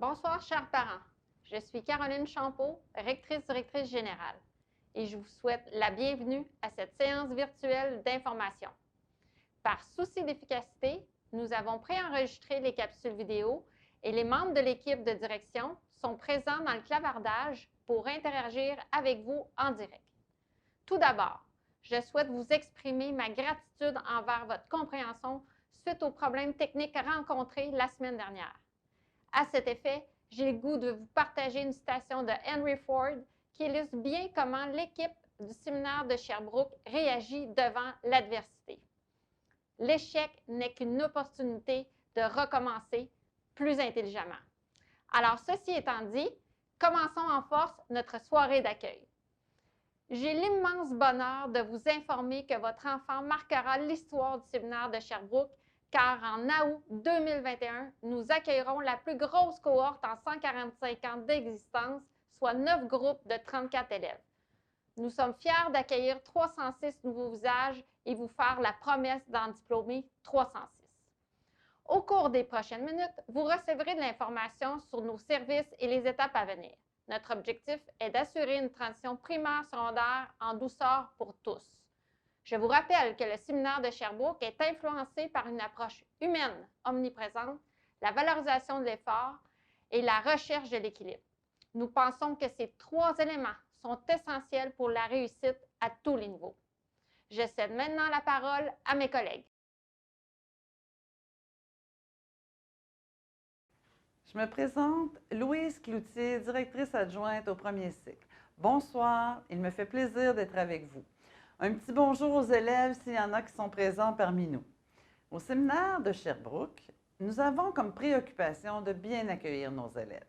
Bonsoir, chers parents. Je suis Caroline Champeau, rectrice-directrice générale, et je vous souhaite la bienvenue à cette séance virtuelle d'information. Par souci d'efficacité, nous avons préenregistré les capsules vidéo et les membres de l'équipe de direction sont présents dans le clavardage pour interagir avec vous en direct. Tout d'abord, je souhaite vous exprimer ma gratitude envers votre compréhension suite aux problèmes techniques rencontrés la semaine dernière. À cet effet, j'ai le goût de vous partager une citation de Henry Ford qui illustre bien comment l'équipe du séminaire de Sherbrooke réagit devant l'adversité. L'échec n'est qu'une opportunité de recommencer plus intelligemment. Alors, ceci étant dit, commençons en force notre soirée d'accueil. J'ai l'immense bonheur de vous informer que votre enfant marquera l'histoire du séminaire de Sherbrooke car en août 2021, nous accueillerons la plus grosse cohorte en 145 ans d'existence, soit 9 groupes de 34 élèves. Nous sommes fiers d'accueillir 306 nouveaux visages et vous faire la promesse d'en diplômer 306. Au cours des prochaines minutes, vous recevrez de l'information sur nos services et les étapes à venir. Notre objectif est d'assurer une transition primaire-secondaire en douceur pour tous. Je vous rappelle que le séminaire de Sherbrooke est influencé par une approche humaine omniprésente, la valorisation de l'effort et la recherche de l'équilibre. Nous pensons que ces trois éléments sont essentiels pour la réussite à tous les niveaux. Je cède maintenant la parole à mes collègues. Je me présente, Louise Cloutier, directrice adjointe au premier cycle. Bonsoir, il me fait plaisir d'être avec vous. Un petit bonjour aux élèves s'il y en a qui sont présents parmi nous. Au séminaire de Sherbrooke, nous avons comme préoccupation de bien accueillir nos élèves.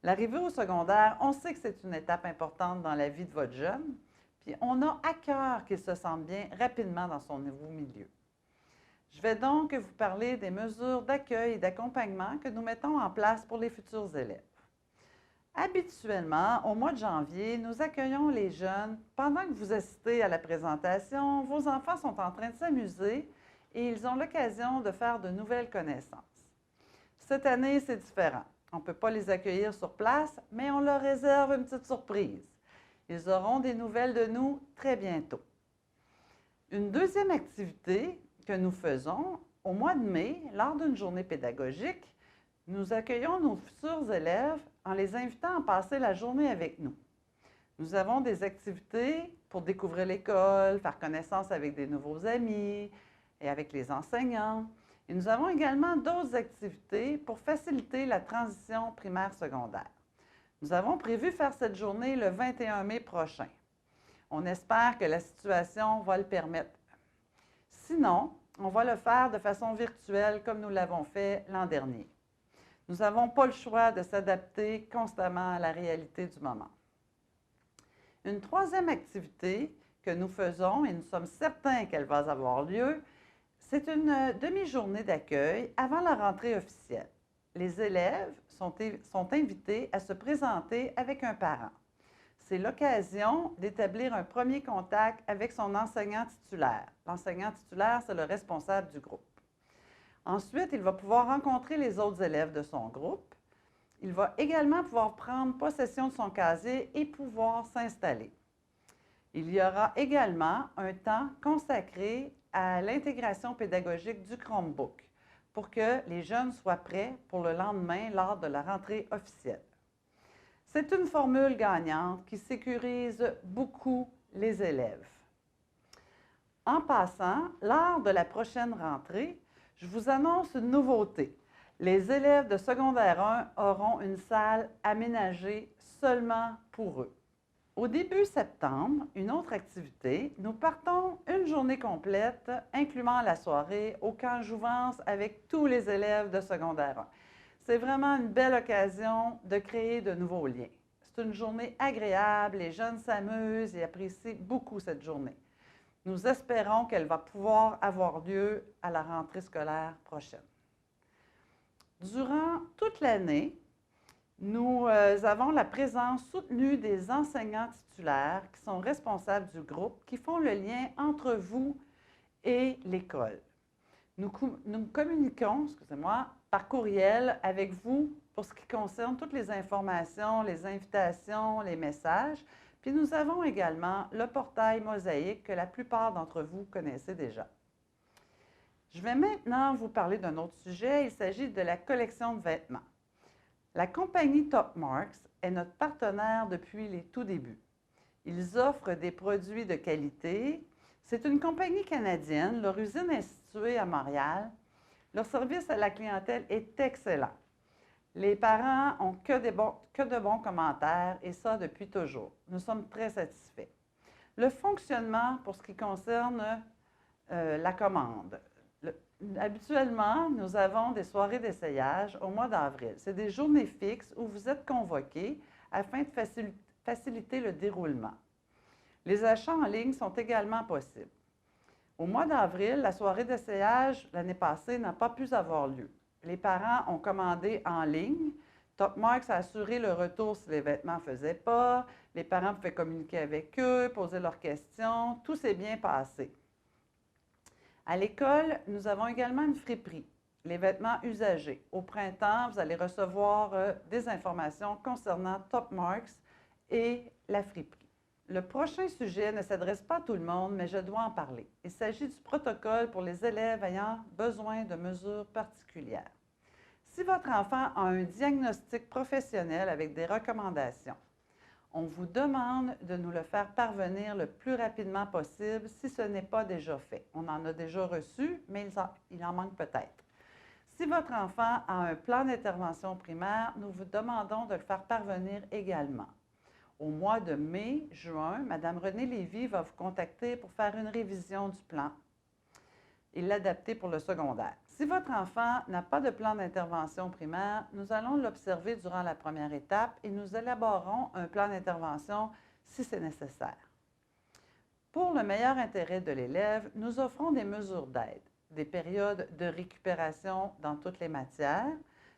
L'arrivée au secondaire, on sait que c'est une étape importante dans la vie de votre jeune, puis on a à cœur qu'il se sente bien rapidement dans son nouveau milieu. Je vais donc vous parler des mesures d'accueil et d'accompagnement que nous mettons en place pour les futurs élèves. Habituellement, au mois de janvier, nous accueillons les jeunes. Pendant que vous assistez à la présentation, vos enfants sont en train de s'amuser et ils ont l'occasion de faire de nouvelles connaissances. Cette année, c'est différent. On ne peut pas les accueillir sur place, mais on leur réserve une petite surprise. Ils auront des nouvelles de nous très bientôt. Une deuxième activité que nous faisons, au mois de mai, lors d'une journée pédagogique, nous accueillons nos futurs élèves en les invitant à passer la journée avec nous. Nous avons des activités pour découvrir l'école, faire connaissance avec des nouveaux amis et avec les enseignants. Et nous avons également d'autres activités pour faciliter la transition primaire-secondaire. Nous avons prévu faire cette journée le 21 mai prochain. On espère que la situation va le permettre. Sinon, on va le faire de façon virtuelle comme nous l'avons fait l'an dernier. Nous n'avons pas le choix de s'adapter constamment à la réalité du moment. Une troisième activité que nous faisons, et nous sommes certains qu'elle va avoir lieu, c'est une demi-journée d'accueil avant la rentrée officielle. Les élèves sont invités à se présenter avec un parent. C'est l'occasion d'établir un premier contact avec son enseignant titulaire. L'enseignant titulaire, c'est le responsable du groupe. Ensuite, il va pouvoir rencontrer les autres élèves de son groupe. Il va également pouvoir prendre possession de son casier et pouvoir s'installer. Il y aura également un temps consacré à l'intégration pédagogique du Chromebook pour que les jeunes soient prêts pour le lendemain lors de la rentrée officielle. C'est une formule gagnante qui sécurise beaucoup les élèves. En passant, lors de la prochaine rentrée, je vous annonce une nouveauté. Les élèves de secondaire 1 auront une salle aménagée seulement pour eux. Au début septembre, une autre activité, nous partons une journée complète, incluant la soirée, au camp Jouvence avec tous les élèves de secondaire 1. C'est vraiment une belle occasion de créer de nouveaux liens. C'est une journée agréable, les jeunes s'amusent et apprécient beaucoup cette journée. Nous espérons qu'elle va pouvoir avoir lieu à la rentrée scolaire prochaine. Durant toute l'année, nous avons la présence soutenue des enseignants titulaires qui sont responsables du groupe, qui font le lien entre vous et l'école. Nous communiquons, par courriel avec vous pour ce qui concerne toutes les informations, les invitations, les messages. Puis nous avons également le portail Mosaïque que la plupart d'entre vous connaissez déjà. Je vais maintenant vous parler d'un autre sujet. Il s'agit de la collection de vêtements. La compagnie Top Marks est notre partenaire depuis les tout débuts. Ils offrent des produits de qualité. C'est une compagnie canadienne. Leur usine est située à Montréal. Leur service à la clientèle est excellent. Les parents ont que de bons commentaires et ça depuis toujours. Nous sommes très satisfaits. Le fonctionnement pour ce qui concerne la commande. Habituellement, nous avons des soirées d'essayage au mois d'avril. C'est des journées fixes où vous êtes convoqués afin de faciliter le déroulement. Les achats en ligne sont également possibles. Au mois d'avril, la soirée d'essayage l'année passée n'a pas pu avoir lieu. Les parents ont commandé en ligne. Top Marks a assuré le retour si les vêtements ne faisaient pas. Les parents pouvaient communiquer avec eux, poser leurs questions. Tout s'est bien passé. À l'école, nous avons également une friperie, les vêtements usagés. Au printemps, vous allez recevoir des informations concernant Top Marks et la friperie. Le prochain sujet ne s'adresse pas à tout le monde, mais je dois en parler. Il s'agit du protocole pour les élèves ayant besoin de mesures particulières. Si votre enfant a un diagnostic professionnel avec des recommandations, on vous demande de nous le faire parvenir le plus rapidement possible si ce n'est pas déjà fait. On en a déjà reçu, mais il en manque peut-être. Si votre enfant a un plan d'intervention primaire, nous vous demandons de le faire parvenir également. Au mois de mai, juin, Mme Renée Lévy va vous contacter pour faire une révision du plan et l'adapter pour le secondaire. Si votre enfant n'a pas de plan d'intervention primaire, nous allons l'observer durant la première étape et nous élaborerons un plan d'intervention si c'est nécessaire. Pour le meilleur intérêt de l'élève, nous offrons des mesures d'aide, des périodes de récupération dans toutes les matières,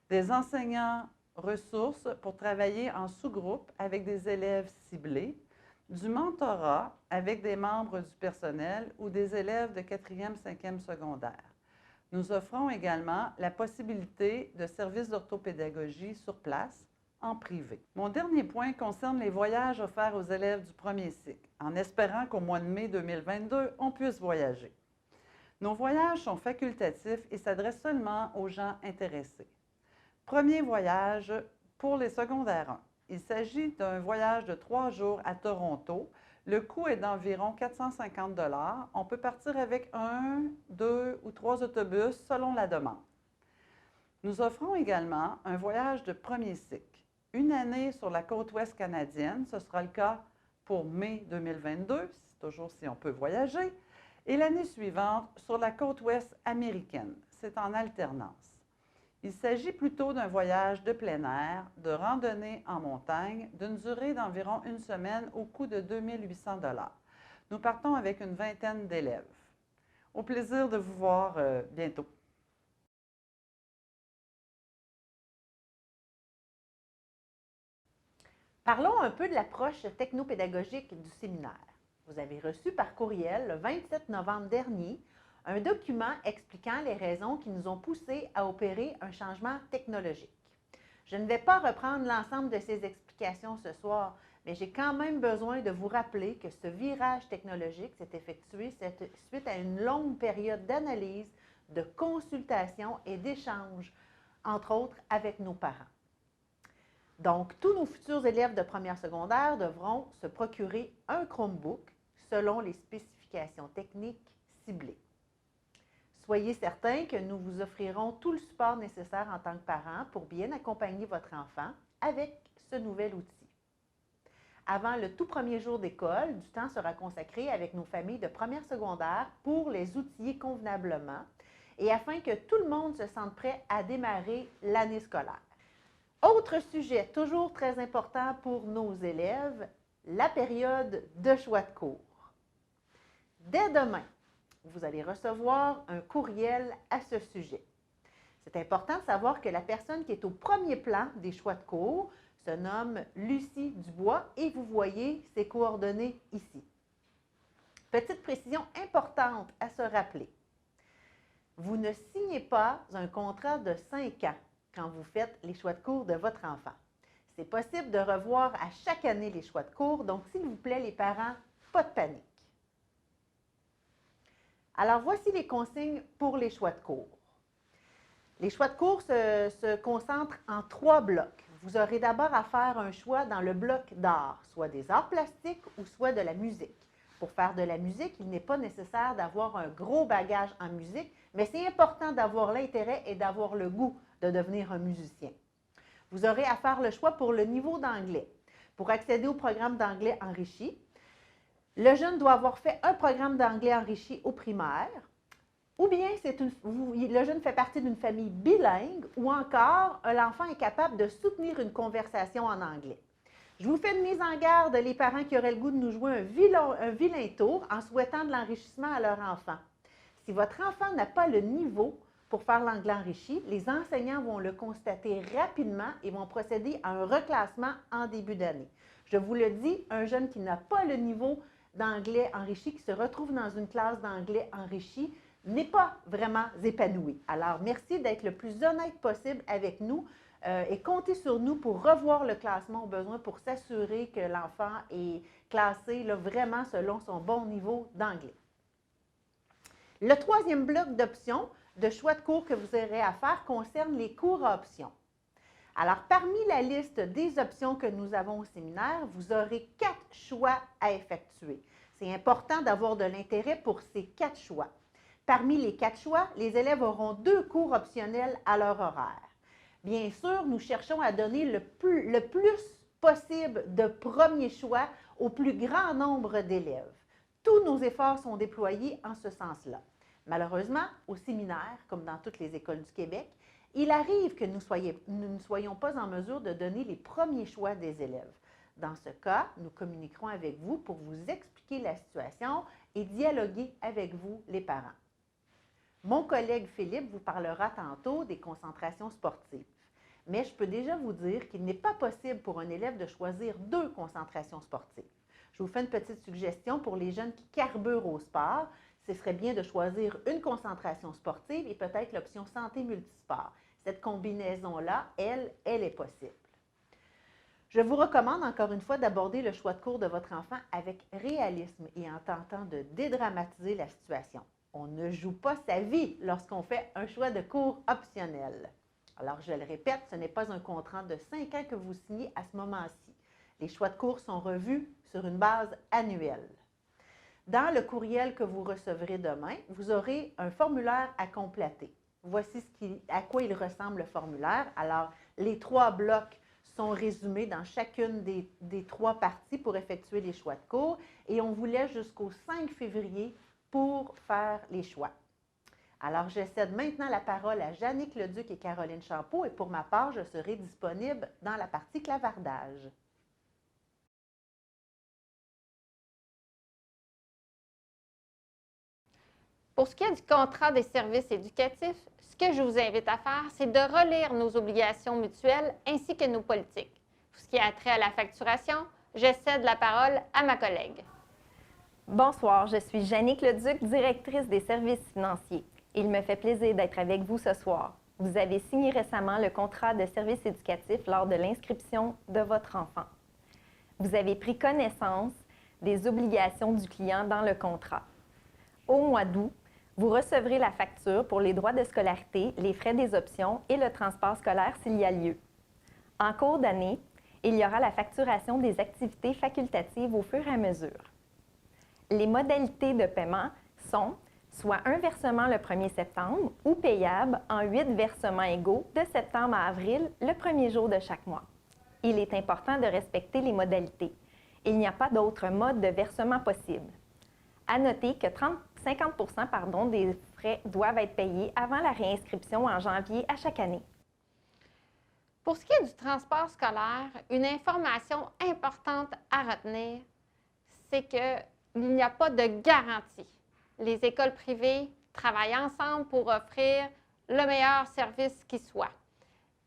des enseignants ressources pour travailler en sous-groupe avec des élèves ciblés, du mentorat avec des membres du personnel ou des élèves de 4e, 5e secondaire. Nous offrons également la possibilité de services d'orthopédagogie sur place, en privé. Mon dernier point concerne les voyages offerts aux élèves du premier cycle, en espérant qu'au mois de mai 2022, on puisse voyager. Nos voyages sont facultatifs et s'adressent seulement aux gens intéressés. Premier voyage pour les secondaires 1. Il s'agit d'un voyage de 3 jours à Toronto. Le coût est d'environ 450 $. On peut partir avec 1, 2 ou 3 autobus selon la demande. Nous offrons également un voyage de premier cycle. Une année sur la côte ouest canadienne, ce sera le cas pour mai 2022, toujours si on peut voyager, et l'année suivante sur la côte ouest américaine. C'est en alternance. Il s'agit plutôt d'un voyage de plein air, de randonnée en montagne, d'une durée d'environ une semaine au coût de 2 800 $. Nous partons avec une vingtaine d'élèves. Au plaisir de vous voir bientôt. Parlons un peu de l'approche technopédagogique du séminaire. Vous avez reçu par courriel le 27 novembre dernier un document expliquant les raisons qui nous ont poussés à opérer un changement technologique. Je ne vais pas reprendre l'ensemble de ces explications ce soir, mais j'ai quand même besoin de vous rappeler que ce virage technologique s'est effectué suite à une longue période d'analyse, de consultation et d'échange, entre autres avec nos parents. Donc, tous nos futurs élèves de première secondaire devront se procurer un Chromebook selon les spécifications techniques ciblées. Soyez certains que nous vous offrirons tout le support nécessaire en tant que parent pour bien accompagner votre enfant avec ce nouvel outil. Avant le tout premier jour d'école, du temps sera consacré avec nos familles de première secondaire pour les outiller convenablement et afin que tout le monde se sente prêt à démarrer l'année scolaire. Autre sujet toujours très important pour nos élèves, la période de choix de cours. Dès demain, vous allez recevoir un courriel à ce sujet. C'est important de savoir que la personne qui est au premier plan des choix de cours se nomme Lucie Dubois et vous voyez ses coordonnées ici. Petite précision importante à se rappeler. Vous ne signez pas un contrat de 5 ans. quand vous faites les choix de cours de votre enfant. C'est possible de revoir à chaque année les choix de cours, donc s'il vous plaît, les parents, pas de panique. Alors, voici les consignes pour les choix de cours. Les choix de cours se concentrent en 3 blocs. Vous aurez d'abord à faire un choix dans le bloc d'art, soit des arts plastiques ou soit de la musique. Pour faire de la musique, il n'est pas nécessaire d'avoir un gros bagage en musique, mais c'est important d'avoir l'intérêt et d'avoir le goût de devenir un musicien. Vous aurez à faire le choix pour le niveau d'anglais. Pour accéder au programme d'anglais enrichi, le jeune doit avoir fait un programme d'anglais enrichi au primaire, ou bien le jeune fait partie d'une famille bilingue, ou encore l'enfant est capable de soutenir une conversation en anglais. Je vous fais une mise en garde, les parents qui auraient le goût de nous jouer un vilain tour en souhaitant de l'enrichissement à leur enfant. Si votre enfant n'a pas le niveau pour faire l'anglais enrichi, les enseignants vont le constater rapidement et vont procéder à un reclassement en début d'année. Je vous le dis, un jeune qui n'a pas le niveau d'anglais enrichi, qui se retrouve dans une classe d'anglais enrichi, n'est pas vraiment épanoui. Alors, merci d'être le plus honnête possible avec nous et comptez sur nous pour revoir le classement au besoin pour s'assurer que l'enfant est classé là, vraiment selon son bon niveau d'anglais. Le 3e bloc d'options de choix de cours que vous aurez à faire concerne les cours à options. Alors, parmi la liste des options que nous avons au séminaire, vous aurez 4 choix à effectuer. C'est important d'avoir de l'intérêt pour ces 4 choix. Parmi les 4 choix, les élèves auront 2 cours optionnels à leur horaire. Bien sûr, nous cherchons à donner le plus possible de premiers choix au plus grand nombre d'élèves. Tous nos efforts sont déployés en ce sens-là. Malheureusement, au séminaire, comme dans toutes les écoles du Québec, il arrive que nous ne soyons pas en mesure de donner les premiers choix des élèves. Dans ce cas, nous communiquerons avec vous pour vous expliquer la situation et dialoguer avec vous, les parents. Mon collègue Philippe vous parlera tantôt des concentrations sportives. Mais je peux déjà vous dire qu'il n'est pas possible pour un élève de choisir 2 concentrations sportives. Je vous fais une petite suggestion pour les jeunes qui carburent au sport. Ce serait bien de choisir une concentration sportive et peut-être l'option santé multisport. Cette combinaison-là, elle est possible. Je vous recommande encore une fois d'aborder le choix de cours de votre enfant avec réalisme et en tentant de dédramatiser la situation. On ne joue pas sa vie lorsqu'on fait un choix de cours optionnel. Alors, je le répète, ce n'est pas un contrat de 5 ans que vous signez à ce moment-ci. Les choix de cours sont revus sur une base annuelle. Dans le courriel que vous recevrez demain, vous aurez un formulaire à compléter. Voici à quoi il ressemble le formulaire. Alors, les 3 blocs sont résumés dans chacune des 3 parties pour effectuer les choix de cours et on vous laisse jusqu'au 5 février pour faire les choix. Alors, je cède maintenant la parole à Jannick Leduc et Caroline Champeau et pour ma part, je serai disponible dans la partie clavardage. Pour ce qui est du contrat des services éducatifs, ce que je vous invite à faire, c'est de relire nos obligations mutuelles ainsi que nos politiques. Pour ce qui a trait à la facturation, je cède la parole à ma collègue. Bonsoir, je suis Jannick Leduc, directrice des services financiers. Il me fait plaisir d'être avec vous ce soir. Vous avez signé récemment le contrat de service éducatif lors de l'inscription de votre enfant. Vous avez pris connaissance des obligations du client dans le contrat. Au mois d'août, vous recevrez la facture pour les droits de scolarité, les frais des options et le transport scolaire s'il y a lieu. En cours d'année, il y aura la facturation des activités facultatives au fur et à mesure. Les modalités de paiement sont soit un versement le 1er septembre ou payable en 8 versements égaux de septembre à avril, le premier jour de chaque mois. Il est important de respecter les modalités. Il n'y a pas d'autre mode de versement possible. À noter que 50% des frais doivent être payés avant la réinscription en janvier à chaque année. Pour ce qui est du transport scolaire, une information importante à retenir, c'est qu'il n'y a pas de garantie. Les écoles privées travaillent ensemble pour offrir le meilleur service qui soit.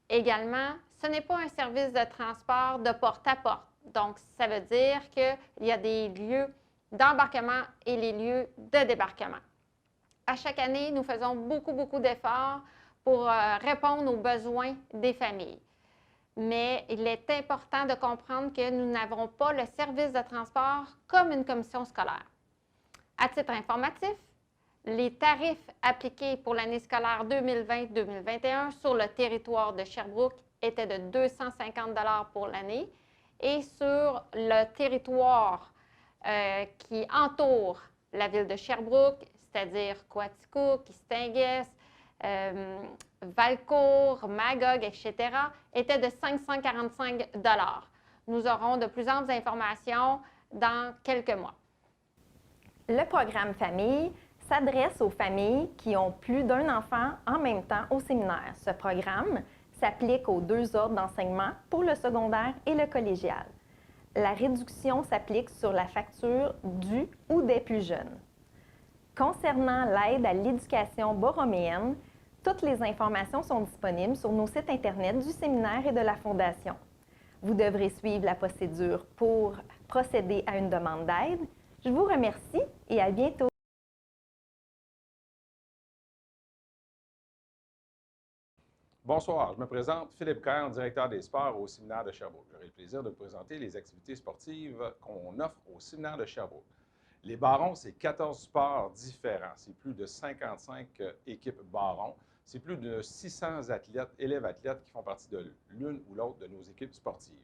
Également, ce n'est pas un service de transport de porte à porte. Donc, ça veut dire qu'il y a des lieux d'embarquement et les lieux de débarquement. À chaque année, nous faisons beaucoup d'efforts pour répondre aux besoins des familles. Mais il est important de comprendre que nous n'avons pas le service de transport comme une commission scolaire. À titre informatif, les tarifs appliqués pour l'année scolaire 2020-2021 sur le territoire de Sherbrooke étaient de 250 $ pour l'année et sur le territoire qui entoure la ville de Sherbrooke, c'est-à-dire Coaticook, Kistinguess, Valcourt, Magog, etc., était de 545 $. Nous aurons de plus amples informations dans quelques mois. Le programme Famille s'adresse aux familles qui ont plus d'un enfant en même temps au séminaire. Ce programme s'applique aux 2 ordres d'enseignement pour le secondaire et le collégial. La réduction s'applique sur la facture du ou des plus jeunes. Concernant l'aide à l'éducation borroméenne, toutes les informations sont disponibles sur nos sites Internet du séminaire et de la Fondation. Vous devrez suivre la procédure pour procéder à une demande d'aide. Je vous remercie et à bientôt. Bonsoir, je me présente Philippe Cairn, directeur des sports au séminaire de Sherbrooke. J'aurai le plaisir de vous présenter les activités sportives qu'on offre au séminaire de Sherbrooke. Les barons, c'est 14 sports différents. C'est plus de 55 équipes barons. C'est plus de 600 athlètes, élèves-athlètes qui font partie de l'une ou l'autre de nos équipes sportives.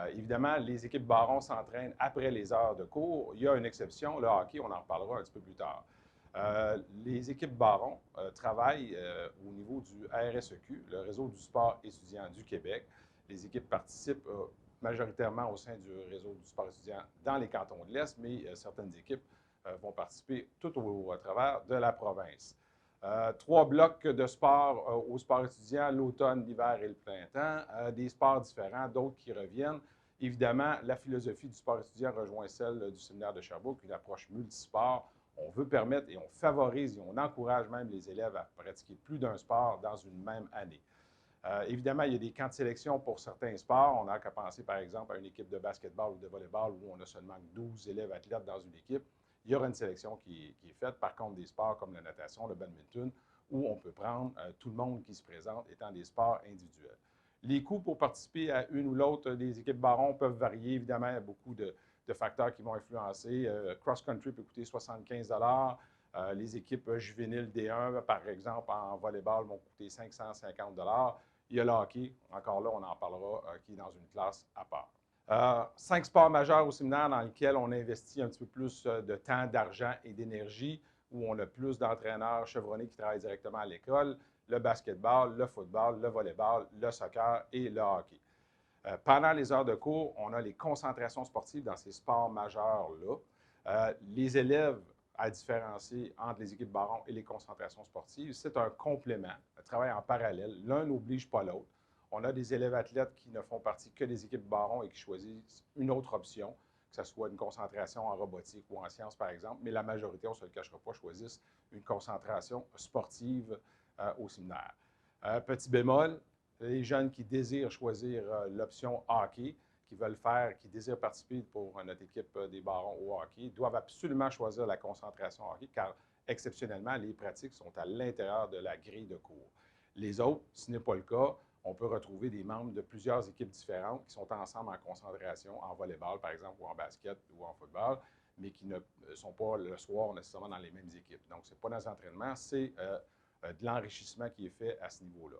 Évidemment, les équipes barons s'entraînent après les heures de cours. Il y a une exception, le hockey, on en reparlera un petit peu plus tard. Les équipes barons travaillent au niveau du RSEQ, le réseau du sport étudiant du Québec. Les équipes participent majoritairement au sein du réseau du sport étudiant dans les cantons de l'Est, mais certaines équipes vont participer tout au travers de la province. 3 blocs de sport au sport étudiant, l'automne, l'hiver et le printemps, des sports différents, d'autres qui reviennent. Évidemment, la philosophie du sport étudiant rejoint celle du séminaire de Sherbrooke, une approche multisport. On veut permettre et on favorise et on encourage même les élèves à pratiquer plus d'un sport dans une même année. Évidemment, il y a des camps de sélection pour certains sports. On n'a qu'à penser, par exemple, à une équipe de basketball ou de volleyball où on a seulement 12 élèves athlètes dans une équipe. Il y aura une sélection qui est faite. Par contre, des sports comme la natation, le badminton, où on peut prendre tout le monde qui se présente étant des sports individuels. Les coûts pour participer à une ou l'autre des équipes barons peuvent varier. Évidemment, il y a beaucoup de facteurs qui vont influencer. Cross-country peut coûter 75 $. Les équipes juvéniles D1, par exemple, en volleyball, vont coûter 550 $. Il y a le hockey, encore là, on en parlera, qui est dans une classe à part. 5 sports majeurs au séminaire dans lesquels on investit un petit peu plus de temps, d'argent et d'énergie, où on a plus d'entraîneurs chevronnés qui travaillent directement à l'école, le basketball, le football, le volleyball, le soccer et le hockey. Pendant les heures de cours, on a les concentrations sportives dans ces sports majeurs-là. Les élèves à différencier entre les équipes barons et les concentrations sportives, c'est un complément, un travail en parallèle. L'un n'oblige pas l'autre. On a des élèves athlètes qui ne font partie que des équipes barons et qui choisissent une autre option, que ce soit une concentration en robotique ou en sciences, par exemple, mais la majorité, on ne se le cachera pas, choisissent une concentration sportive au séminaire. Petit bémol, les jeunes qui désirent choisir l'option hockey, qui désirent participer pour notre équipe des barons au hockey, doivent absolument choisir la concentration hockey, car exceptionnellement, les pratiques sont à l'intérieur de la grille de cours. Les autres, ce n'est pas le cas. On peut retrouver des membres de plusieurs équipes différentes qui sont ensemble en concentration, en volleyball, par exemple, ou en basket ou en football, mais qui ne sont pas le soir nécessairement dans les mêmes équipes. Donc, ce n'est pas dans les entraînements, c'est de l'enrichissement qui est fait à ce niveau-là.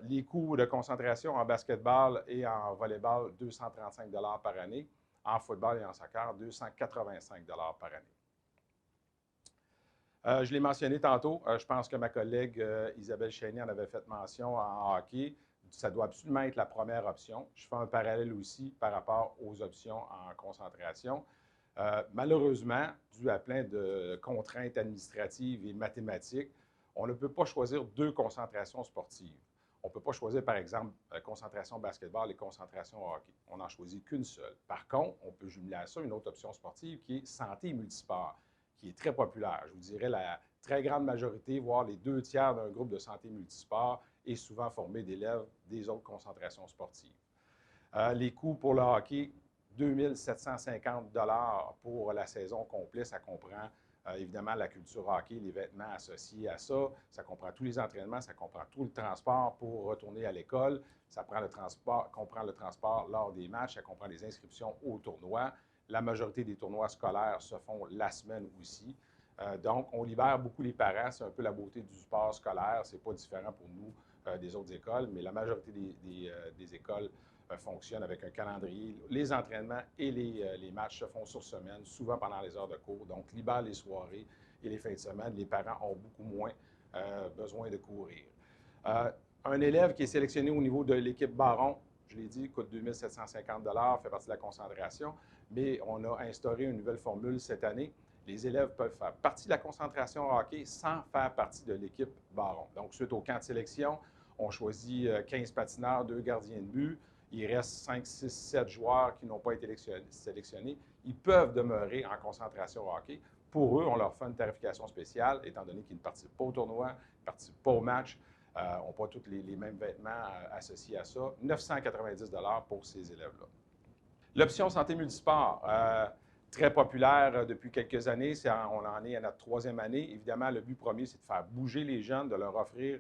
Les coûts de concentration en basketball et en volleyball, 235 $ par année. En football et en soccer, 285 $ par année. Je l'ai mentionné tantôt, je pense que ma collègue Isabelle Chénier en avait fait mention en hockey. Ça doit absolument être la première option. Je fais un parallèle aussi par rapport aux options en concentration. Malheureusement, dû à plein de contraintes administratives et mathématiques, on ne peut pas choisir 2 concentrations sportives. On ne peut pas choisir, par exemple, concentration basketball et concentration hockey. On n'en choisit qu'une seule. Par contre, on peut jumeler à ça une autre option sportive qui est santé multisport, qui est très populaire. Je vous dirais la très grande majorité, voire les 2 tiers d'un groupe de santé multisport est souvent formé d'élèves des autres concentrations sportives. Les coûts pour le hockey, 2 750 $ pour la saison complète. Ça comprend Évidemment, la culture hockey, les vêtements associés à ça, ça comprend tous les entraînements, ça comprend tout le transport pour retourner à l'école, ça comprend le transport lors des matchs, ça comprend les inscriptions aux tournois. La majorité des tournois scolaires se font la semaine aussi. Donc, on libère beaucoup les parents. C'est un peu la beauté du sport scolaire. Ce n'est pas différent pour nous des autres écoles, mais la majorité des écoles fonctionnent avec un calendrier. Les entraînements et les matchs se font sur semaine, souvent pendant les heures de cours. Donc, libère les soirées et les fins de semaine. Les parents ont beaucoup moins besoin de courir. Un élève qui est sélectionné au niveau de l'équipe Baron, je l'ai dit, coûte 2 750 $, fait partie de la concentration, mais on a instauré une nouvelle formule cette année. Les élèves peuvent faire partie de la concentration hockey sans faire partie de l'équipe Baron. Donc, suite au camp de sélection, on choisit 15 patineurs, 2 gardiens de but. Il reste 5, 6, 7 joueurs qui n'ont pas été sélectionnés. Ils peuvent demeurer en concentration hockey. Pour eux, on leur fait une tarification spéciale, étant donné qu'ils ne participent pas au tournoi, ne participent pas au match, n'ont pas tous les mêmes vêtements associés à ça. 990 $ pour ces élèves-là. L'option santé multisport, très populaire depuis quelques années. On en est à notre 3e année. Évidemment, le but premier, c'est de faire bouger les jeunes, de leur offrir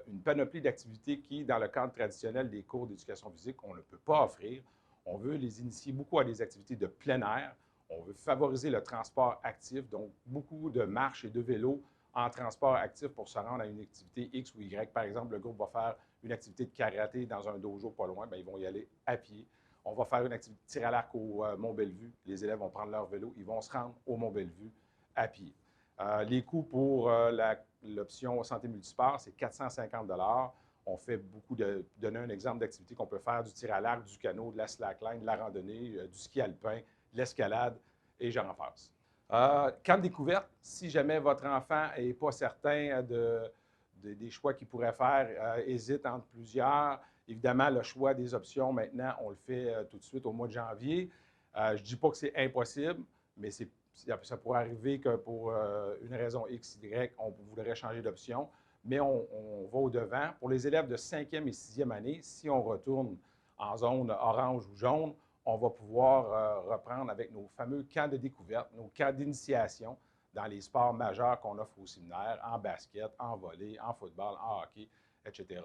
une panoplie d'activités qui, dans le cadre traditionnel des cours d'éducation physique, on ne peut pas offrir. On veut les initier beaucoup à des activités de plein air. On veut favoriser le transport actif, donc beaucoup de marche et de vélo en transport actif pour se rendre à une activité X ou Y. Par exemple, le groupe va faire une activité de karaté dans un dojo pas loin, bien, ils vont y aller à pied. On va faire une activité de tir à l'arc au Mont-Bellevue. Les élèves vont prendre leur vélo, ils vont se rendre au Mont-Bellevue à pied. Les coûts pour l'option santé multisport, c'est 450 $. On fait beaucoup donner un exemple d'activité qu'on peut faire, du tir à l'arc, du canot, de la slackline, de la randonnée, du ski alpin, de l'escalade, et j'en passe. Camp de découverte, si jamais votre enfant n'est pas certain des choix qu'il pourrait faire, hésite entre plusieurs. Évidemment, le choix des options, maintenant, on le fait tout de suite au mois de janvier. Je ne dis pas que c'est impossible, mais ça pourrait arriver que pour une raison X, Y, on voudrait changer d'option. Mais on va au-devant. Pour les élèves de 5e et 6e année, si on retourne en zone orange ou jaune, on va pouvoir reprendre avec nos fameux camps de découverte, nos camps d'initiation dans les sports majeurs qu'on offre au séminaire, en basket, en volley, en football, en hockey, etc.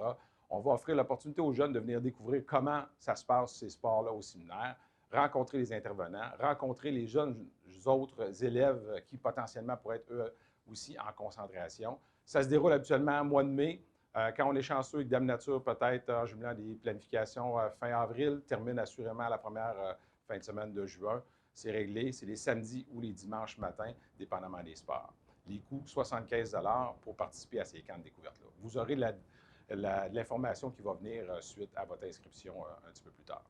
On va offrir l'opportunité aux jeunes de venir découvrir comment ça se passe, ces sports-là, au séminaire, rencontrer les intervenants, rencontrer les jeunes autres élèves qui potentiellement pourraient être eux aussi en concentration. Ça se déroule habituellement au mois de mai. Quand on est chanceux avec Dame Nature, peut-être en jumelant des planifications fin avril, termine assurément la première fin de semaine de juin. C'est réglé, c'est les samedis ou les dimanches matins, dépendamment des sports. Les coûts, 75 $ pour participer à ces camps de découverte-là. Vous aurez de l'information qui va venir suite à votre inscription un petit peu plus tard.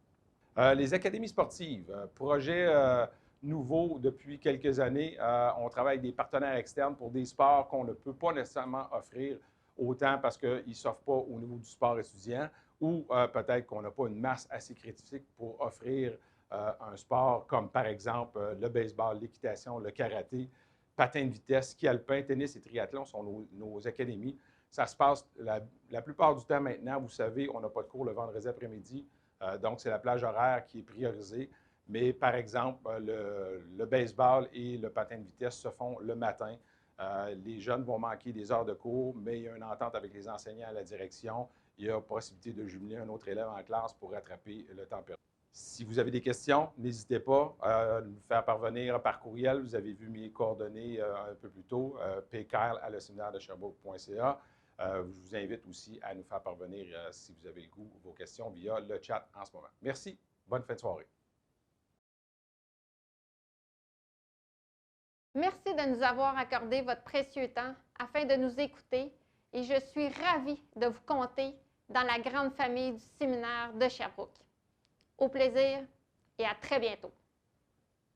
Les académies sportives, projet nouveau depuis quelques années. On travaille avec des partenaires externes pour des sports qu'on ne peut pas nécessairement offrir autant parce qu'ils ne s'offrent pas au niveau du sport étudiant ou peut-être qu'on n'a pas une masse assez critique pour offrir un sport comme par exemple le baseball, l'équitation, le karaté, patin de vitesse, ski alpin, tennis et triathlon sont nos académies. Ça se passe la plupart du temps maintenant, vous savez, on n'a pas de cours le vendredi après-midi, donc c'est la plage horaire qui est priorisée. Mais par exemple, le baseball et le patin de vitesse se font le matin. Les jeunes vont manquer des heures de cours, mais il y a une entente avec les enseignants à la direction. Il y a possibilité de jumeler un autre élève en classe pour rattraper le temps perdu. Si vous avez des questions, n'hésitez pas à nous faire parvenir par courriel. Vous avez vu mes coordonnées un peu plus tôt, pkyle@le-séminaire-de-sherbrooke.ca. Je vous invite aussi à nous faire parvenir, si vous avez le goût, vos questions via le chat en ce moment. Merci. Bonne fin de soirée. Merci de nous avoir accordé votre précieux temps afin de nous écouter et je suis ravie de vous compter dans la grande famille du séminaire de Sherbrooke. Au plaisir et à très bientôt.